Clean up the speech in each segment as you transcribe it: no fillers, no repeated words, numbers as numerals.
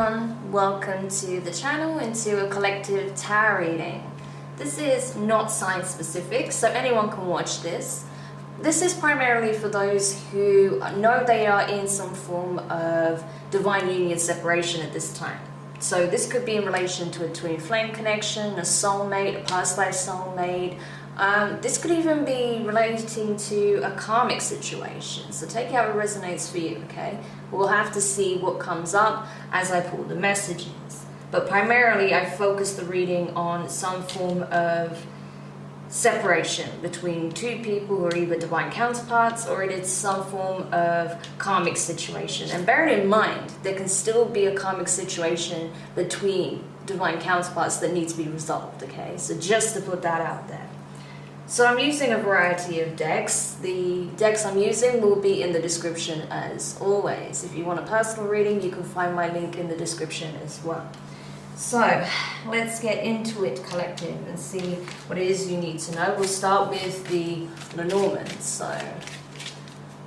everyone, welcome to the channel and to a collective tarot reading. This is not sign specific, so anyone can watch this. This is primarily for those who know they are in some form of divine union separation at this time. So this could be in relation to a twin flame connection, a soulmate, a past life soulmate. This could even be relating to a karmic situation. So take it how it resonates for you, okay? We'll have to see what comes up as I pull the messages. But primarily I focus the reading on some form of separation between two people who are either divine counterparts or it is some form of karmic situation. And bearing in mind, there can still be a karmic situation between divine counterparts that needs to be resolved, okay? So just to put that out there. So I'm using a variety of decks. The decks I'm using will be in the description as always. If you want a personal reading, you can find my link in the description as well. So let's get into it, collective, and see what it is you need to know. We'll start with the Lenormand. So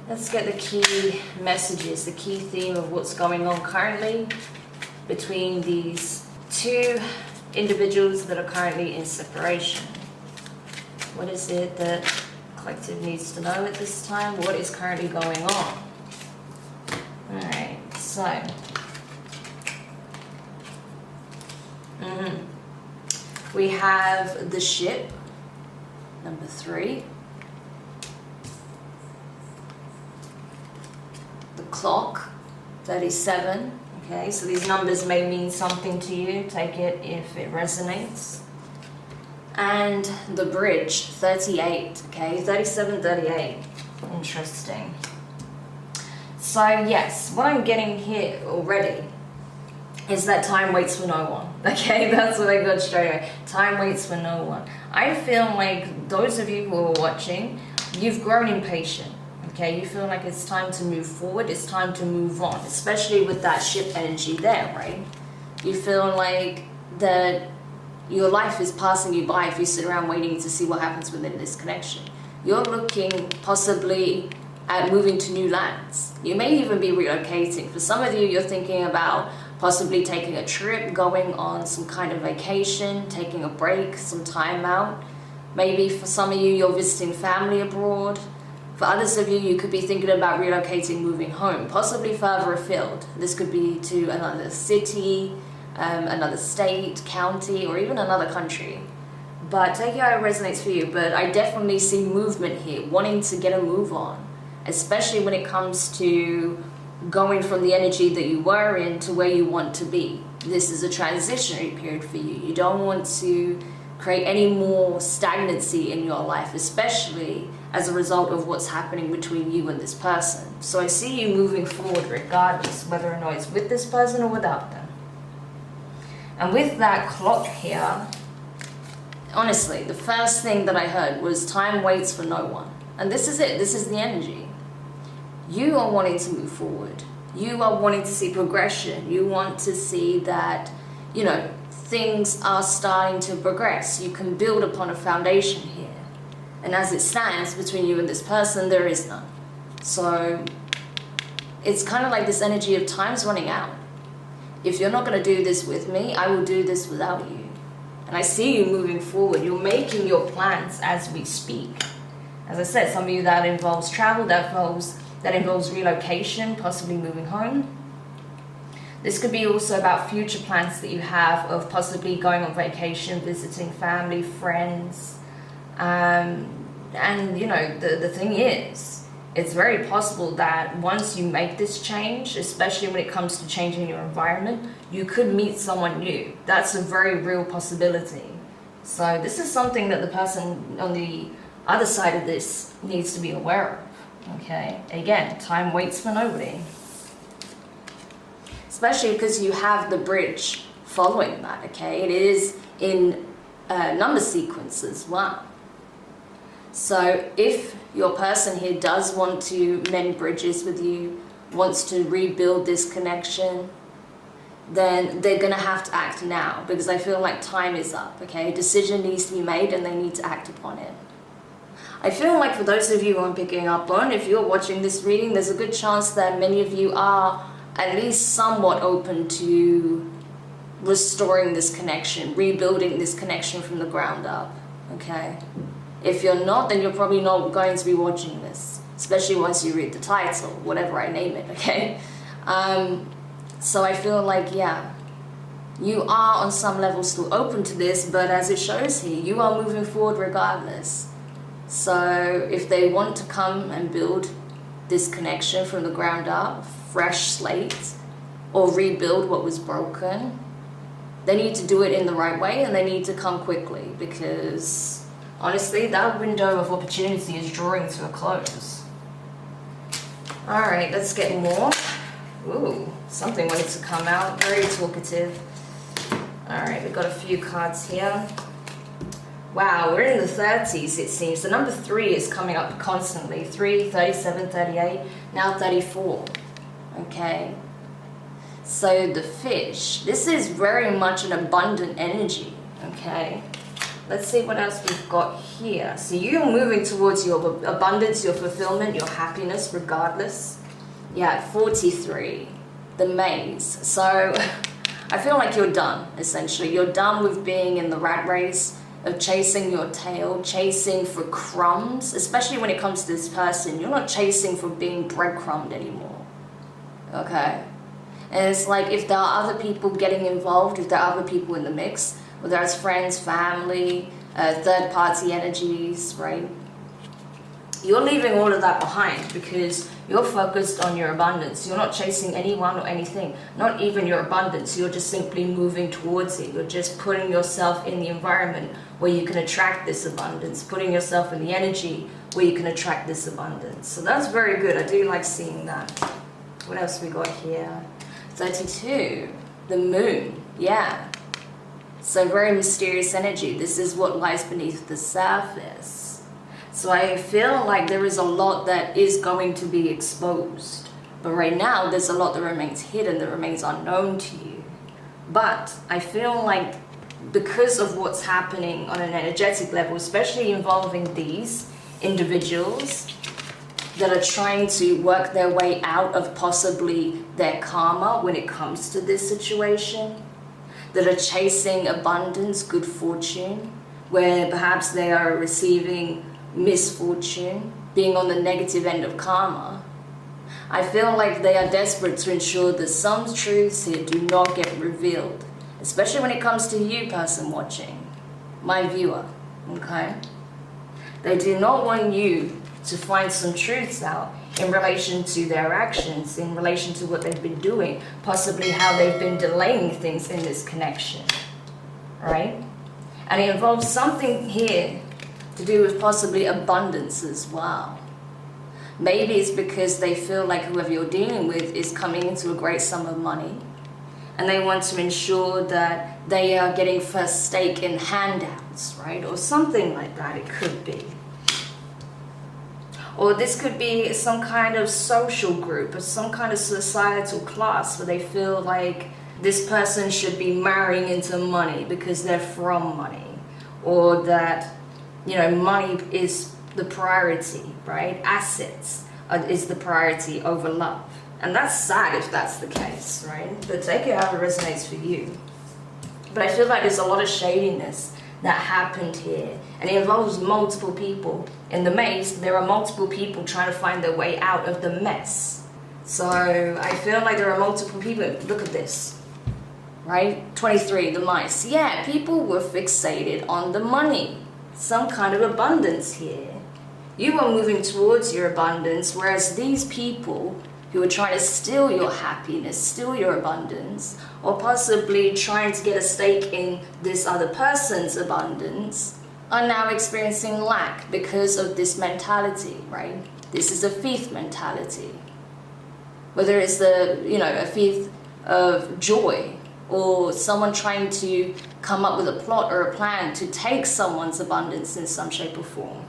let's get the key messages, the key theme of what's going on currently between these two individuals that are currently in separation. What is it that collective needs to know at this time? What is currently going on? Alright, so we have the ship, number 3. The clock, 37. Okay, so these numbers may mean something to you. Take it if it resonates. And the bridge, 38, okay, 37, 38. Interesting. So yes, what I'm getting here already is that time waits for no one. Okay, that's what I got straight away. Time waits for no one. I feel like those of you who are watching, you've grown impatient. Okay, you feel like it's time to move forward, it's time to move on, especially with that ship energy there, right? You feel like that your life is passing you by if you sit around waiting to see what happens within this connection. You're looking possibly at moving to new lands. You may even be relocating. For some of you, you're thinking about possibly taking a trip, going on some kind of vacation, taking a break, some time out. Maybe for some of you, you're visiting family abroad. For others of you, you could be thinking about relocating, moving home, possibly further afield. This could be to another city, another state, county, or even another country. But take it how it resonates for you. But I definitely see movement here, wanting to get a move on, especially when it comes to going from the energy that you were in to where you want to be. This is a transitionary period for you. You don't want to create any more stagnancy in your life, especially as a result of what's happening between you and this person. So I see you moving forward regardless, whether or not it's with this person or without them. And with that clock here, honestly, the first thing that I heard was time waits for no one. And this is it. This is the energy. You are wanting to move forward. You are wanting to see progression. You want to see that, you know, things are starting to progress. You can build upon a foundation here. And as it stands between you and this person, there is none. So it's kind of like this energy of time's running out. If you're not going to do this with me, I will do this without you. And I see you moving forward. You're making your plans as we speak. As I said, some of you that involves travel, that involves relocation, possibly moving home. This could be also about future plans that you have of possibly going on vacation, visiting family, friends. And you know, the thing is, it's very possible that once you make this change, especially when it comes to changing your environment, you could meet someone new. That's a very real possibility. So this is something that the person on the other side of this needs to be aware of. Okay, again, time waits for nobody. Especially because you have the bridge following that, okay? It is in number sequence as well. So if your person here does want to mend bridges with you, wants to rebuild this connection, then they're going to have to act now, because I feel like time is up, okay? A decision needs to be made and they need to act upon it. I feel like for those of you who I'm picking up on, if you're watching this reading, there's a good chance that many of you are at least somewhat open to restoring this connection, rebuilding this connection from the ground up, okay? If you're not, then you're probably not going to be watching this, especially once you read the title, whatever I name it, okay? So I feel like, yeah, you are on some level still open to this, but as it shows here, you are moving forward regardless. So if they want to come and build this connection from the ground up, fresh slate, or rebuild what was broken, they need to do it in the right way, and they need to come quickly, because honestly, that window of opportunity is drawing to a close. All right, let's get more. Ooh, something wanted to come out. Very talkative. All right, we've got a few cards here. Wow, we're in the 30s, it seems. The number 3 is coming up constantly. 3, 37, 38, now 34. Okay. So the fish, this is very much an abundant energy. Okay. Let's see what else we've got here. So you're moving towards your abundance, your fulfillment, your happiness, regardless. Yeah, 43, the maze. So I feel like you're done, essentially. You're done with being in the rat race of chasing your tail, chasing for crumbs, especially when it comes to this person. You're not chasing for being breadcrumbed anymore. Okay? And it's like, if there are other people getting involved, if there are other people in the mix, whether it's friends, family, third-party energies, right? You're leaving all of that behind because you're focused on your abundance. You're not chasing anyone or anything, not even your abundance. You're just simply moving towards it. You're just putting yourself in the environment where you can attract this abundance, putting yourself in the energy where you can attract this abundance. So that's very good. I do like seeing that. What else we got here? 32, the moon. Yeah. So very mysterious energy. This is what lies beneath the surface. So I feel like there is a lot that is going to be exposed. But right now, there's a lot that remains hidden, that remains unknown to you. But I feel like because of what's happening on an energetic level, especially involving these individuals that are trying to work their way out of possibly their karma when it comes to this situation, that are chasing abundance, good fortune, where perhaps they are receiving misfortune, being on the negative end of karma. I feel like they are desperate to ensure that some truths here do not get revealed, especially when it comes to you, person watching, my viewer, okay? They do not want you to find some truths out in relation to their actions, in relation to what they've been doing, possibly how they've been delaying things in this connection, right? And it involves something here to do with possibly abundance as well. Maybe it's because they feel like whoever you're dealing with is coming into a great sum of money, and they want to ensure that they are getting first stake in handouts, right? Or something like that, it could be. Or this could be some kind of social group or some kind of societal class where they feel like this person should be marrying into money because they're from money, or that, you know, money is the priority, right? Assets is the priority over love. And that's sad if that's the case, right? But take it how it resonates for you. But I feel like there's a lot of shadiness that happened here, and it involves multiple people. In the maze, there are multiple people trying to find their way out of the mess. So I feel like there are multiple people. Look at this, right? 23, the mice. Yeah, people were fixated on the money. Some kind of abundance here. You are moving towards your abundance, whereas these people who are trying to steal your happiness, steal your abundance, or possibly trying to get a stake in this other person's abundance, are now experiencing lack because of this mentality, right? This is a thief mentality. Whether it's a thief of joy, or someone trying to come up with a plot or a plan to take someone's abundance in some shape or form.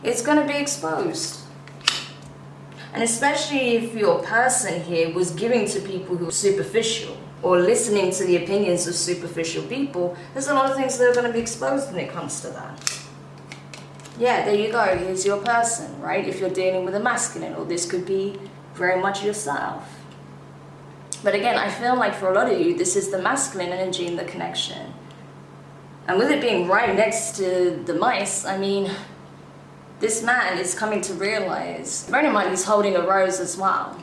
It's going to be exposed. And especially if your person here was giving to people who are superficial, or listening to the opinions of superficial people, there's a lot of things that are going to be exposed when it comes to that. Yeah, there you go. Here's your person, right? If you're dealing with a masculine, or this could be very much yourself. But again, I feel like for a lot of you, this is the masculine energy in the connection. And with it being right next to the mice, I mean, this man is coming to realize, bearing in mind he's holding a rose as well,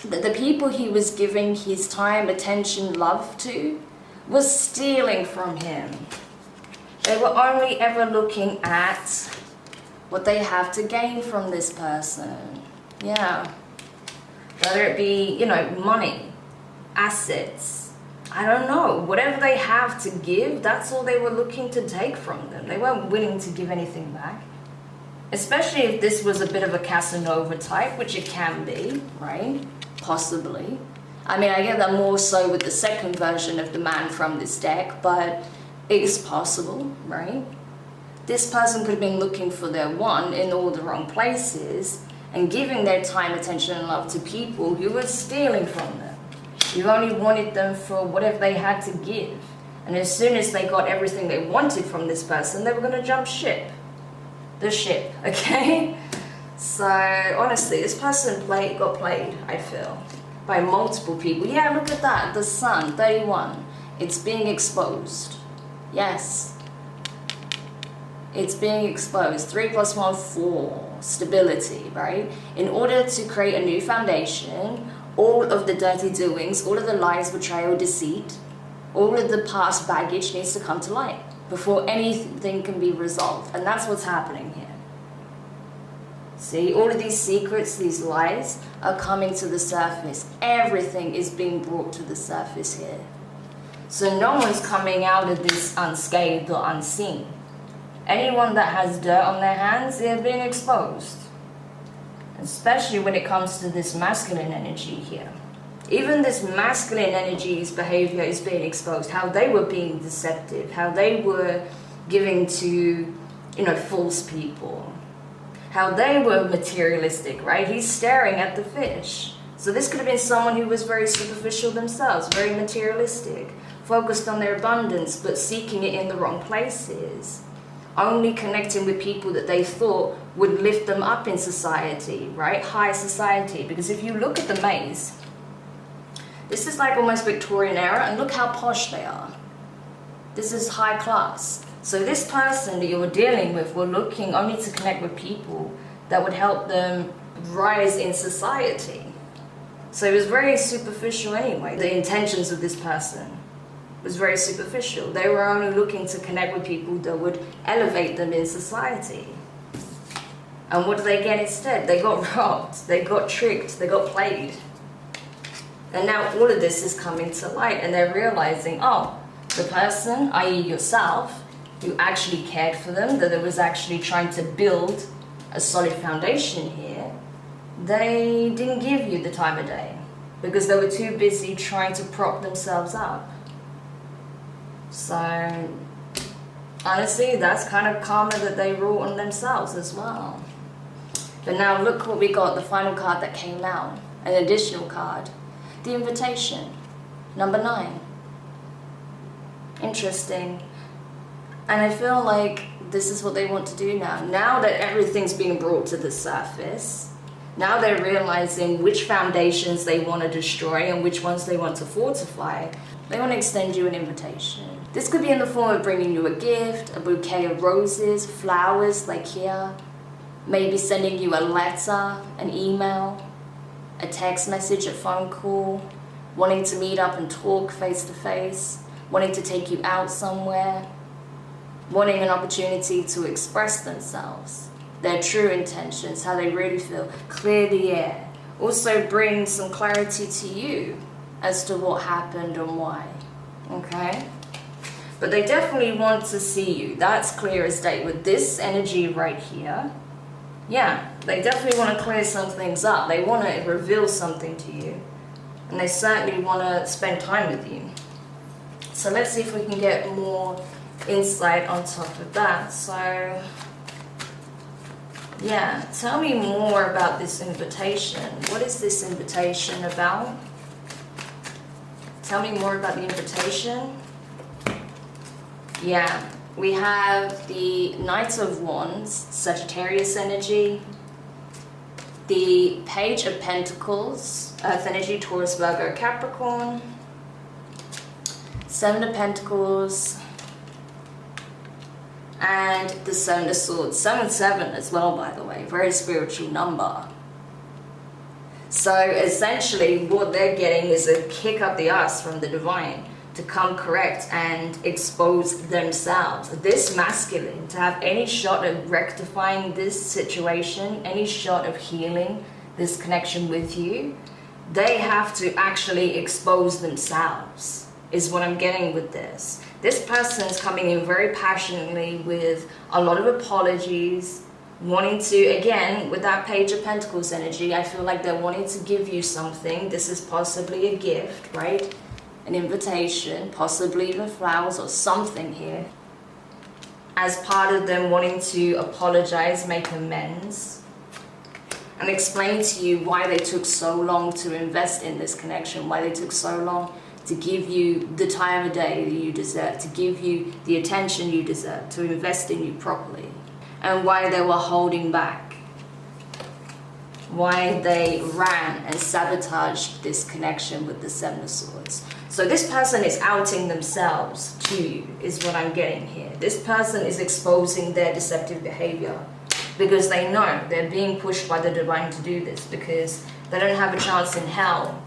that the people he was giving his time, attention, love to was stealing from him. They were only ever looking at what they have to gain from this person. Yeah. Whether it be, you know, money, assets, I don't know. Whatever they have to give, that's all they were looking to take from them. They weren't willing to give anything back. Especially if this was a bit of a Casanova type, which it can be, right? Possibly. I mean, I get that more so with the second version of the man from this deck, but it is possible, right? This person could have been looking for their one in all the wrong places and giving their time, attention, and love to people who were stealing from them. You only wanted them for whatever they had to give. And as soon as they got everything they wanted from this person, they were going to jump ship. The ship, okay? So, honestly, this person got played, I feel, by multiple people. Yeah, look at that. The sun, 31. It's being exposed. Yes. It's being exposed. 3 + 1, 4. Stability, right? In order to create a new foundation, all of the dirty doings, all of the lies, betrayal, deceit, all of the past baggage needs to come to light before anything can be resolved. And that's what's happening here. See, all of these secrets, these lies are coming to the surface. Everything is being brought to the surface here. So no one's coming out of this unscathed or unseen. Anyone that has dirt on their hands, they're being exposed. Especially when it comes to this masculine energy here. Even this masculine energy's behavior is being exposed. How they were being deceptive. How they were giving to, you know, false people. How they were materialistic, right? He's staring at the fish. So this could have been someone who was very superficial themselves, very materialistic, focused on their abundance, but seeking it in the wrong places. Only connecting with people that they thought would lift them up in society, right? High society. Because if you look at the maze, this is like almost Victorian era, and look how posh they are. This is high class. So this person that you were dealing with were looking only to connect with people that would help them rise in society. So it was very superficial anyway. The intentions of this person was very superficial. They were only looking to connect with people that would elevate them in society. And what did they get instead? They got robbed, they got tricked, they got played. And now all of this is coming to light and they're realizing, oh, the person, i.e. yourself, who actually cared for them, that it was actually trying to build a solid foundation here, they didn't give you the time of day because they were too busy trying to prop themselves up. So, honestly, that's kind of karma that they wrought on themselves as well. But now look what we got, the final card that came out, an additional card, the invitation, number 9. Interesting. And I feel like this is what they want to do now. Now that everything's being brought to the surface, now they're realizing which foundations they want to destroy and which ones they want to fortify. They want to extend you an invitation. This could be in the form of bringing you a gift, a bouquet of roses, flowers like here, maybe sending you a letter, an email, a text message, a phone call, wanting to meet up and talk face to face, wanting to take you out somewhere, wanting an opportunity to express themselves, their true intentions, how they really feel, clear the air. Also bring some clarity to you as to what happened and why, okay? But they definitely want to see you. That's clear as day with this energy right here. Yeah, they definitely want to clear some things up. They want to reveal something to you. And they certainly want to spend time with you. So let's see if we can get more insight on top of that. So, yeah, tell me more about this invitation. What is this invitation about? Tell me more about the invitation. Yeah, we have the Knight of Wands, Sagittarius energy, the Page of Pentacles, Earth energy, Taurus, Virgo, Capricorn, 7 of Pentacles, and the 7 of Swords. 7 as well, by the way, very spiritual number. So essentially what they're getting is a kick up the ass from the divine to come correct and expose themselves. This masculine, to have any shot of rectifying this situation, any shot of healing this connection with you, they have to actually expose themselves, is what I'm getting with this. This person's coming in very passionately with a lot of apologies, wanting to, again, with that Page of Pentacles energy, I feel like they're wanting to give you something. This is possibly a gift, right? An invitation, possibly even flowers or something here. As part of them wanting to apologize, make amends, and explain to you why they took so long to invest in this connection, why they took so long to give you the time of day that you deserve, to give you the attention you deserve, to invest in you properly, and why they were holding back, why they ran and sabotaged this connection with the 7 of Swords. So this person is outing themselves to you, is what I'm getting here. This person is exposing their deceptive behavior because they know they're being pushed by the divine to do this, because they don't have a chance in hell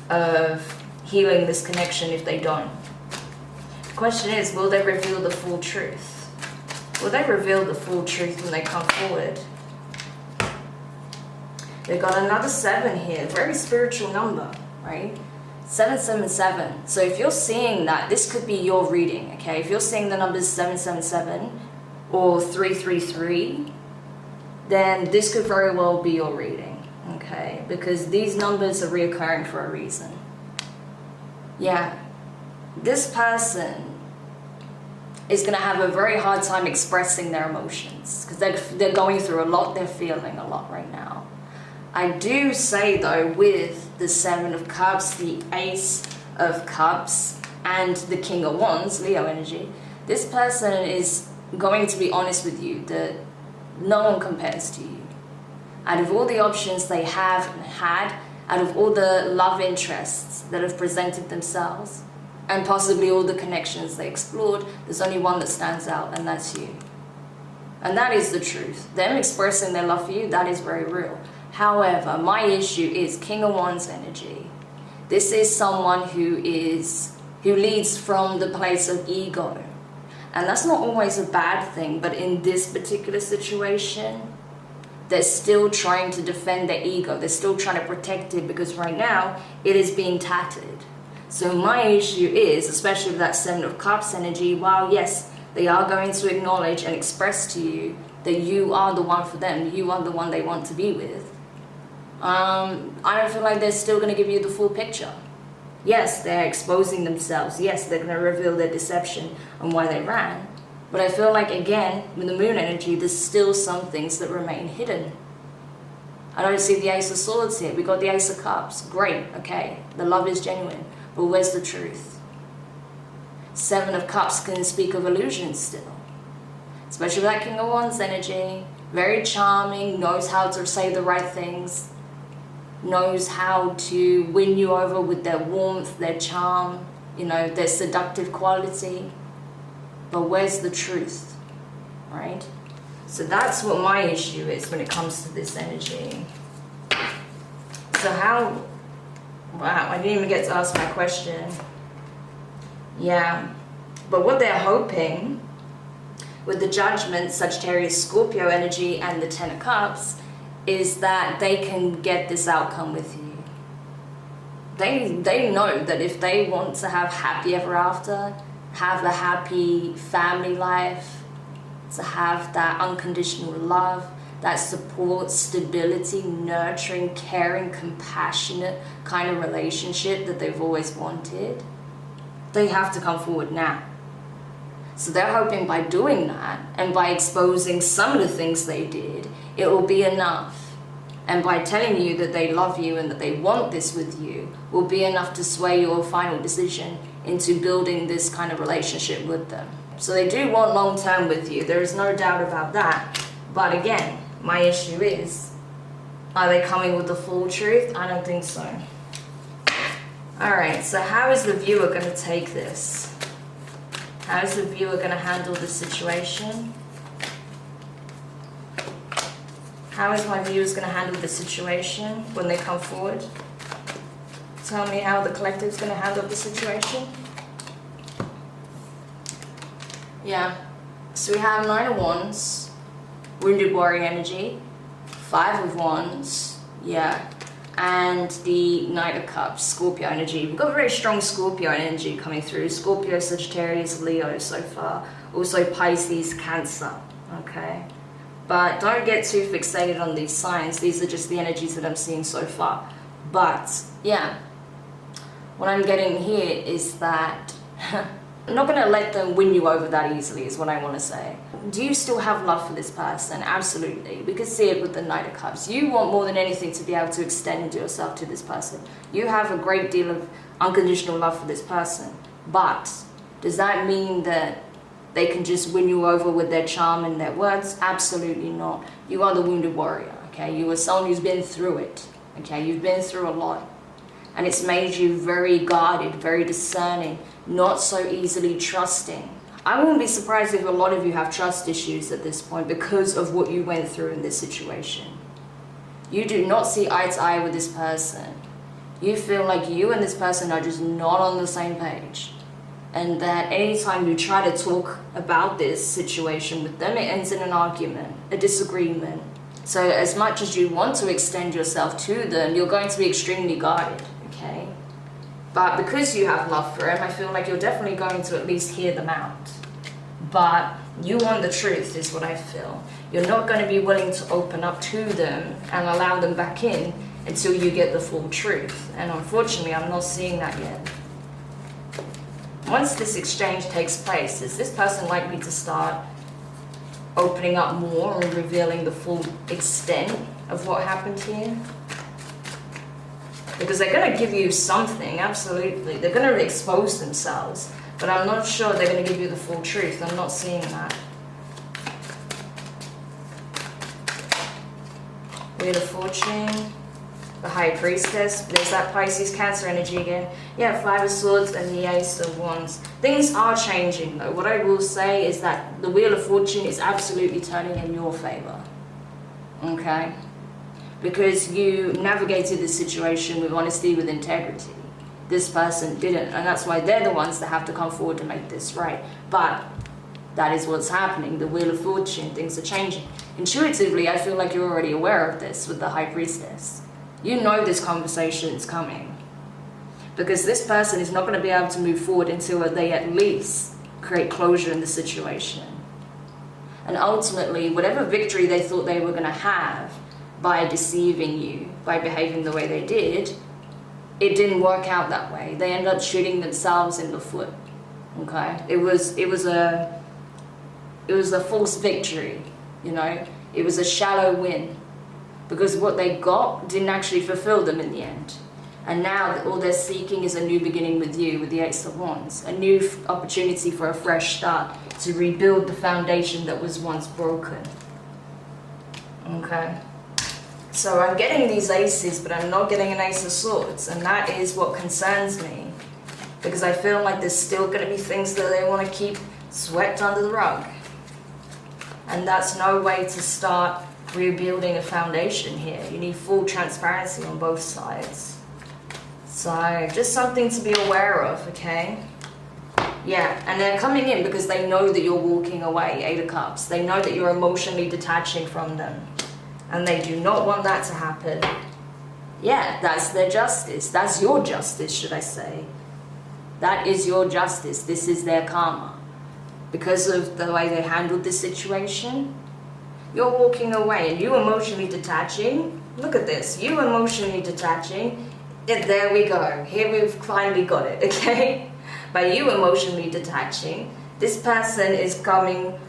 of healing this connection if they don't. The question is, will they reveal the full truth? Will they reveal the full truth when they come forward? They got another 7 here, very spiritual number, right? 777. So if you're seeing that, this could be your reading, okay? If you're seeing the numbers 777 or 333, then this could very well be your reading, okay? Because these numbers are reoccurring for a reason. Yeah, this person is going to have a very hard time expressing their emotions because they're going through a lot, they're feeling a lot right now. I do say though, with the 7 of Cups, the Ace of Cups, and the King of Wands, Leo energy, this person is going to be honest with you that no one compares to you. Out of all the options they have had, out of all the love interests that have presented themselves, and possibly all the connections they explored, there's only one that stands out, and that's you. And that is the truth. Them expressing their love for you, that is very real. However, my issue is King of Wands energy. This is someone who leads from the place of ego. And that's not always a bad thing, but in this particular situation, they're still trying to defend their ego. They're still trying to protect it because right now it is being tattered. So my issue is, especially with that 7 of Cups energy, while yes, they are going to acknowledge and express to you that you are the one for them, you are the one they want to be with, I don't feel like they're still going to give you the full picture. Yes, they're exposing themselves. Yes, they're going to reveal their deception and why they ran. But I feel like, again, with the moon energy, there's still some things that remain hidden. I don't see the Ace of Swords here. We got the Ace of Cups. Great, okay. The love is genuine. But where's the truth? 7 of Cups can speak of illusions still. Especially with that King of Wands energy. Very charming, knows how to say the right things. Knows how to win you over with their warmth, their charm, you know, their seductive quality. But where's the truth, right? So that's what my issue is when it comes to this energy. So how, wow, I didn't even get to ask my question. Yeah, but what they're hoping with the Judgment, Sagittarius, Scorpio energy, and the 10 of Cups is that they can get this outcome with you. They know that if they want to have happy ever after, have a happy family life, to have that unconditional love, that support, stability, nurturing, caring, compassionate kind of relationship that they've always wanted, they have to come forward now. So they're hoping by doing that and by exposing some of the things they did, it will be enough. And by telling you that they love you and that they want this with you, will be enough to sway your final decision into building this kind of relationship with them. So they do want long term with you. There is no doubt about that. But again, my issue is Are they coming with the full truth? I don't think so. Alright, so how is the viewer going to take this? How is the viewer going to handle the situation? How is my viewers going to handle the situation when they come forward? Tell me how the collective is going to handle the situation. Yeah, so we have 9 of Wands, Wounded Warrior energy, 5 of Wands, yeah, and the Knight of Cups, Scorpio energy. We've got very strong Scorpio energy coming through. Scorpio, Sagittarius, Leo so far. Also Pisces, Cancer, okay? But don't get too fixated on these signs. These are just the energies that I'm seeing so far. But, yeah, what I'm getting here is that I'm not going to let them win you over that easily is what I want to say. Do you still have love for this person? Absolutely. We can see it with the Knight of Cups. You want more than anything to be able to extend yourself to this person. You have a great deal of unconditional love for this person. But does that mean that they can just win you over with their charm and their words? Absolutely not. You are the Wounded Warrior, okay? You are someone who's been through it, okay? You've been through a lot. And it's made you very guarded, very discerning, not so easily trusting. I wouldn't be surprised if a lot of you have trust issues at this point because of what you went through in this situation. You do not see eye to eye with this person. You feel like you and this person are just not on the same page. And that anytime you try to talk about this situation with them, it ends in an argument, a disagreement. So as much as you want to extend yourself to them, you're going to be extremely guarded, okay? But because you have love for them, I feel like you're definitely going to at least hear them out. But you want the truth is what I feel. You're not going to be willing to open up to them and allow them back in until you get the full truth. And unfortunately, I'm not seeing that yet. Once this exchange takes place, is this person likely to start opening up more and revealing the full extent of what happened here? Because they're going to give you something, absolutely. They're going to expose themselves, but I'm not sure they're going to give you the full truth. I'm not seeing that. Wheel of Fortune, the High Priestess, there's that Pisces Cancer energy again. Yeah, 5 of Swords and the Ace of Wands. Things are changing though. What I will say is that the Wheel of Fortune is absolutely turning in your favor. Okay? Because you navigated this situation with honesty, with integrity. This person didn't, and that's why they're the ones that have to come forward to make this right. But that is what's happening. The Wheel of Fortune, things are changing. Intuitively, I feel like you're already aware of this with the High Priestess. You know this conversation is coming. Because this person is not going to be able to move forward until they at least create closure in the situation. And ultimately, whatever victory they thought they were going to have by deceiving you, by behaving the way they did, it didn't work out that way. They ended up shooting themselves in the foot. Okay? It was a false victory, you know? It was a shallow win. Because what they got didn't actually fulfill them in the end. And now all they're seeking is a new beginning with you, with the Ace of Wands. A new opportunity for a fresh start, to rebuild the foundation that was once broken. Okay? So I'm getting these aces, but I'm not getting an Ace of Swords. And that is what concerns me. Because I feel like there's still going to be things that they want to keep swept under the rug. And that's no way to start rebuilding a foundation here. You need full transparency on both sides. So just something to be aware of, okay? Yeah, and they're coming in because they know that you're walking away, 8 of Cups. They know that you're emotionally detaching from them. And they do not want that to happen. Yeah, that's their justice. That's your justice, should I say. That is your justice. This is their karma. Because of the way they handled this situation, you're walking away and you emotionally detaching. Look at this. You emotionally detaching. There we go. Here we've finally got it, okay? By you emotionally detaching, this person is coming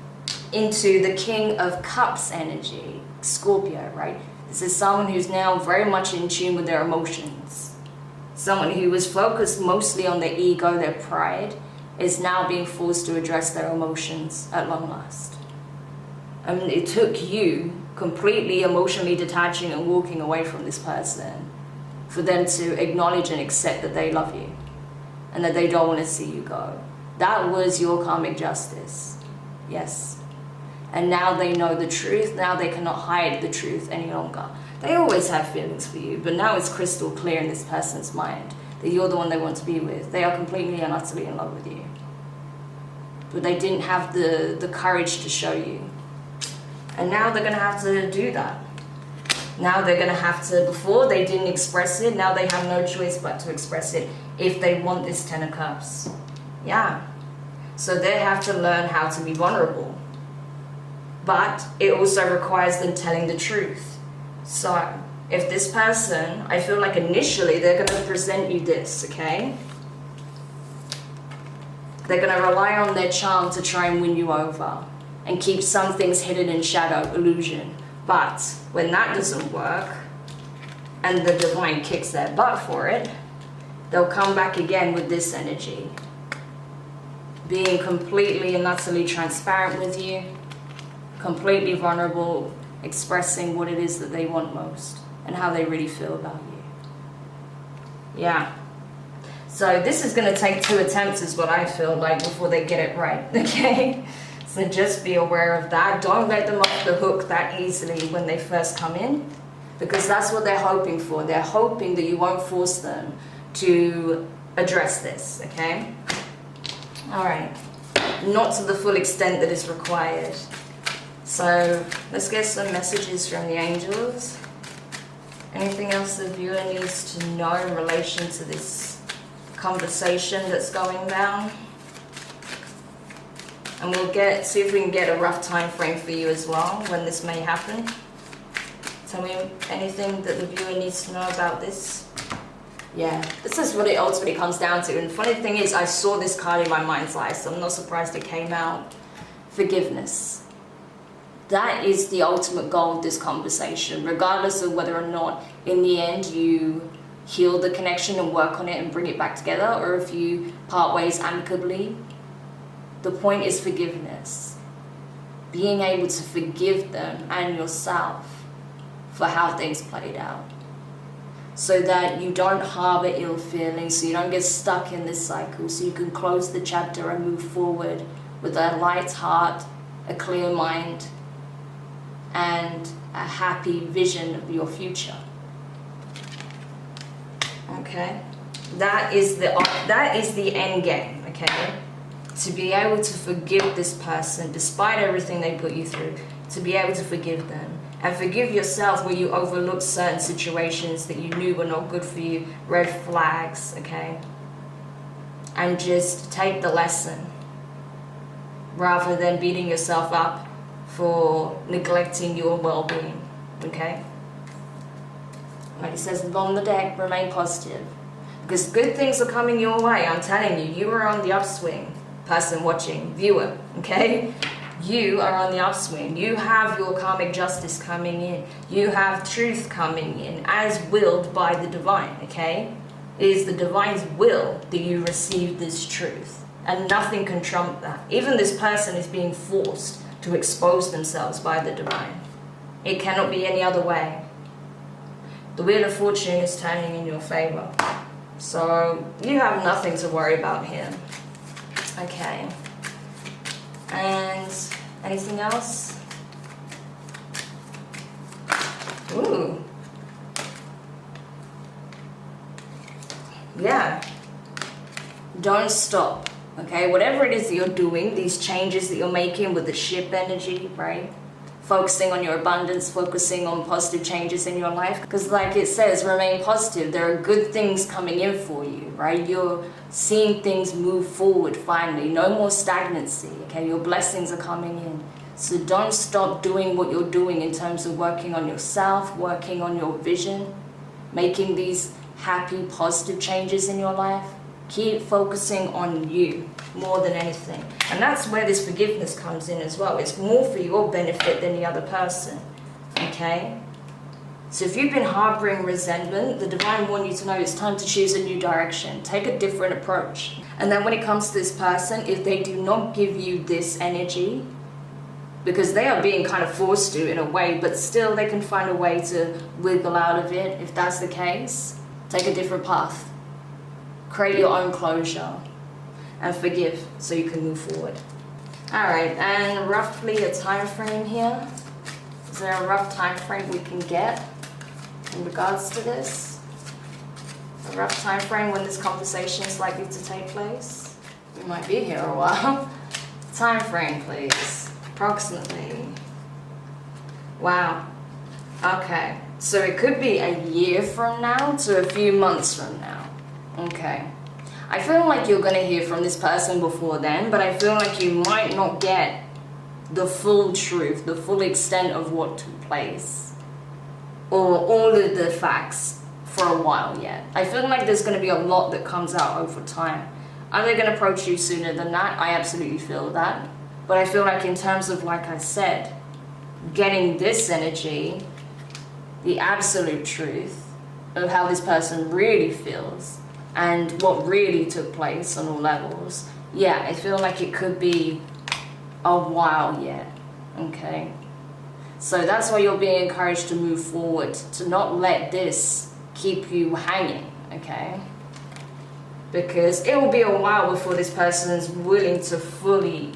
into the King of Cups energy. Scorpio, right? This is someone who's now very much in tune with their emotions. Someone who was focused mostly on their ego, their pride, is now being forced to address their emotions at long last. I mean, it took you completely emotionally detaching and walking away from this person for them to acknowledge and accept that they love you and that they don't want to see you go. That was your karmic justice. Yes. And now they know the truth. Now they cannot hide the truth any longer. They always have feelings for you, but now it's crystal clear in this person's mind that you're the one they want to be with. They are completely and utterly in love with you. But they didn't have the courage to show you. And now they're going to have to do that. Now they're going to have to, before they didn't express it, now they have no choice but to express it if they want this Ten of Cups. Yeah. So they have to learn how to be vulnerable. But it also requires them telling the truth. So if this person, I feel like initially they're going to present you this, okay? They're going to rely on their charm to try and win you over and keep some things hidden in shadow, illusion. But when that doesn't work and the divine kicks their butt for it, they'll come back again with this energy. Being completely and utterly transparent with you, completely vulnerable, expressing what it is that they want most and how they really feel about you. Yeah. So this is going to take 2 attempts is what I feel like before they get it right, okay? So just be aware of that. Don't let them off the hook that easily when they first come in, because that's what they're hoping for. They're hoping that you won't force them to address this, okay? All right. Not to the full extent that is required. So let's get some messages from the angels. Anything else the viewer needs to know in relation to this conversation that's going down? And we'll see if we can get a rough time frame for you as well when this may happen. Tell me anything that the viewer needs to know about this. Yeah, this is what it ultimately comes down to. And the funny thing is, I saw this card in my mind's eye, so I'm not surprised it came out. Forgiveness. That is the ultimate goal of this conversation, regardless of whether or not in the end you heal the connection and work on it and bring it back together, or if you part ways amicably. The point is forgiveness. Being able to forgive them and yourself for how things played out. So that you don't harbor ill feelings, so you don't get stuck in this cycle, so you can close the chapter and move forward with a light heart, a clear mind, and a happy vision of your future. Okay? That is the end game, okay? To be able to forgive this person despite everything they put you through, to be able to forgive them and forgive yourself where you overlooked certain situations that you knew were not good for you, red flags, okay? And just take the lesson rather than beating yourself up for neglecting your well-being, okay? Like it says on the deck, remain positive. Because good things are coming your way, I'm telling you. You are on the upswing, person watching, viewer, okay? You are on the upswing. You have your karmic justice coming in. You have truth coming in as willed by the divine, okay? It is the divine's will that you receive this truth. And nothing can trump that. Even this person is being forced to expose themselves by the divine. It cannot be any other way. The wheel of fortune is turning in your favor. So you have nothing to worry about here. Okay. And anything else? Ooh. Yeah. Don't stop. Okay, whatever it is that you're doing, these changes that you're making with the ship energy, right? Focusing on your abundance, focusing on positive changes in your life. Because like it says, remain positive. There are good things coming in for you, right? You're seeing things move forward finally. No more stagnancy, okay? Your blessings are coming in. So don't stop doing what you're doing in terms of working on yourself, working on your vision, making these happy, positive changes in your life. Keep focusing on you more than anything. And that's where this forgiveness comes in as well. It's more for your benefit than the other person. Okay? So if you've been harboring resentment, the divine wants you to know it's time to choose a new direction. Take a different approach. And then when it comes to this person, if they do not give you this energy, because they are being kind of forced to in a way, but still they can find a way to wiggle out of it. If that's the case, take a different path, create your own closure, and forgive so you can move forward. All right, and roughly a time frame here. Is there a rough time frame we can get in regards to this? A rough time frame when this conversation is likely to take place? We might be here a while. Time frame, please. Approximately. Wow. Okay. So it could be a year from now to a few months from now. Okay. I feel like you're going to hear from this person before then, but I feel like you might not get the full truth, the full extent of what took place, or all of the facts for a while yet. I feel like there's going to be a lot that comes out over time. Are they going to approach you sooner than that? I absolutely feel that. But I feel like in terms of, like I said, getting this energy, the absolute truth of how this person really feels and what really took place on all levels, yeah, I feel like it could be a while yet, okay? So that's why you're being encouraged to move forward, to not let this keep you hanging, okay? Because it will be a while before this person's willing to fully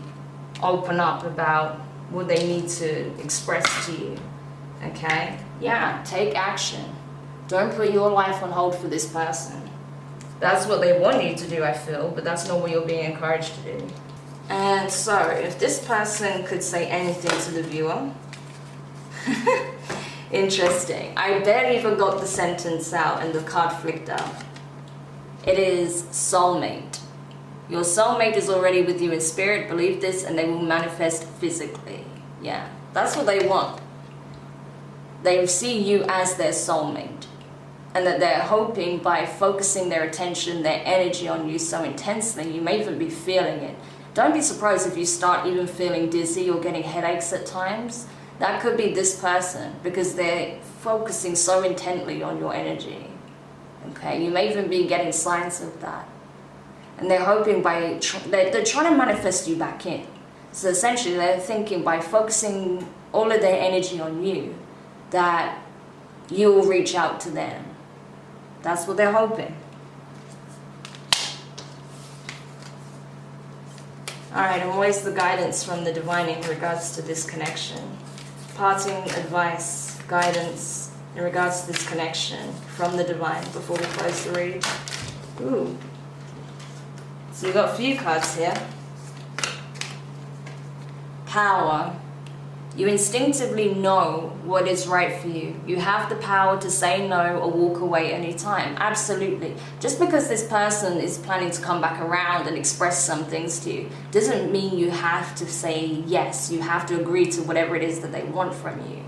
open up about what they need to express to you, okay? Yeah, take action. Don't put your life on hold for this person. That's what they want you to do, I feel, but that's not what you're being encouraged to do. And so, if this person could say anything to the viewer, interesting. I barely even got the sentence out and the card flicked out. It is soulmate. Your soulmate is already with you in spirit, believe this, and they will manifest physically. Yeah, that's what they want. They see you as their soulmate. And that they're hoping by focusing their attention, their energy on you so intensely, you may even be feeling it. Don't be surprised if you start even feeling dizzy or getting headaches at times. That could be this person because they're focusing so intently on your energy. Okay, you may even be getting signs of that. And they're hoping by, they're trying to manifest you back in. So essentially they're thinking by focusing all of their energy on you, that you will reach out to them. That's what they're hoping. Alright, and what is the guidance from the divine in regards to this connection? Parting advice, guidance in regards to this connection from the divine before we close the read. Ooh. So you've got a few cards here. Power. You instinctively know what is right for you. You have the power to say no or walk away anytime. Absolutely. Just because this person is planning to come back around and express some things to you doesn't mean you have to say yes. You have to agree to whatever it is that they want from you.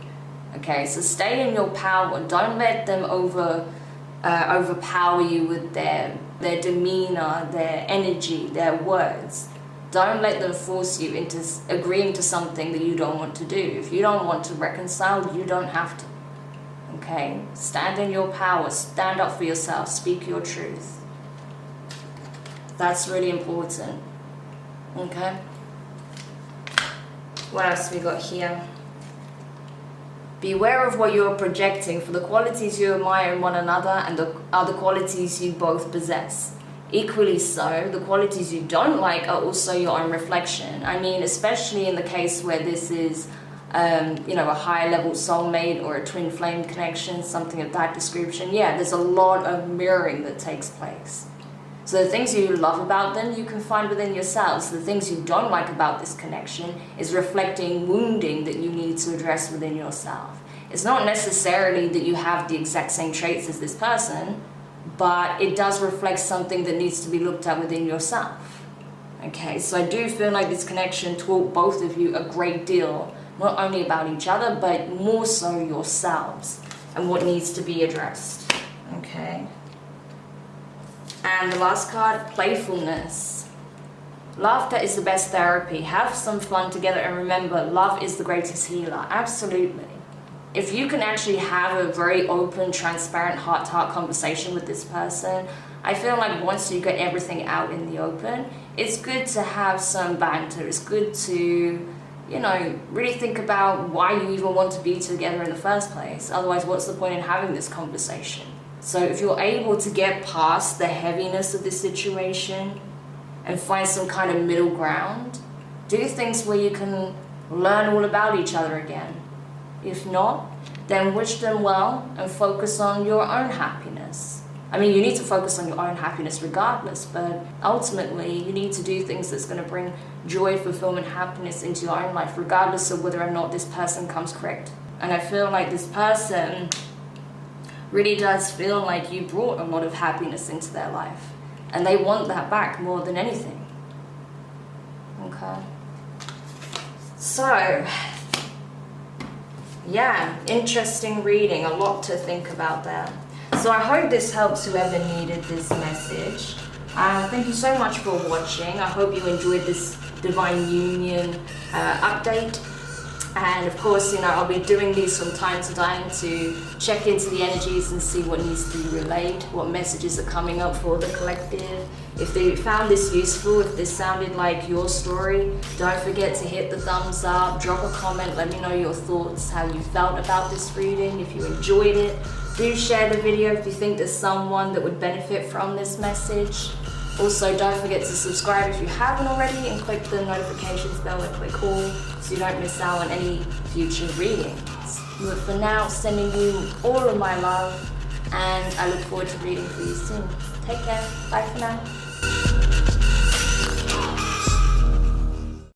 Okay, so stay in your power. Don't let them overpower you with their demeanor, their energy, their words. Don't let them force you into agreeing to something that you don't want to do. If you don't want to reconcile, you don't have to. Okay? Stand in your power. Stand up for yourself. Speak your truth. That's really important. Okay? What else we got here? Beware of what you're projecting, for the qualities you admire in one another and are the qualities you both possess. Equally so, the qualities you don't like are also your own reflection. I mean, especially in the case where this is, a high level soulmate or a twin flame connection, something of that description. Yeah, there's a lot of mirroring that takes place. So the things you love about them, you can find within yourselves. The things you don't like about this connection is reflecting wounding that you need to address within yourself. It's not necessarily that you have the exact same traits as this person, but it does reflect something that needs to be looked at within yourself. Okay, so I do feel like this connection taught both of you a great deal, not only about each other, but more so yourselves and what needs to be addressed. Okay. And the last card, playfulness. Laughter is the best therapy. Have some fun together and remember, love is the greatest healer. Absolutely. If you can actually have a very open, transparent, heart-to-heart conversation with this person, I feel like once you get everything out in the open, it's good to have some banter. It's good to you know, really think about why you even want to be together in the first place. Otherwise, what's the point in having this conversation? So if you're able to get past the heaviness of this situation and find some kind of middle ground, do things where you can learn all about each other again. If not, then wish them well and focus on your own happiness. I mean, you need to focus on your own happiness regardless, but ultimately you need to do things that's going to bring joy, fulfillment, happiness into your own life, regardless of whether or not this person comes correct. And I feel like this person really does feel like you brought a lot of happiness into their life, and they want that back more than anything. Okay. So, yeah, interesting reading, a lot to think about there. So I hope this helps whoever needed this message. Thank you so much for watching. I hope you enjoyed this Divine Union update. And of course, you know, I'll be doing these from time to time to check into the energies and see what needs to be relayed, what messages are coming up for the collective. If they found this useful, if this sounded like your story, don't forget to hit the thumbs up, drop a comment, let me know your thoughts, how you felt about this reading, if you enjoyed it. Do share the video if you think there's someone that would benefit from this message. Also, don't forget to subscribe if you haven't already and click the notifications bell and click all so you don't miss out on any future readings. But for now, sending you all of my love, and I look forward to reading for you soon. Take care. Bye for now.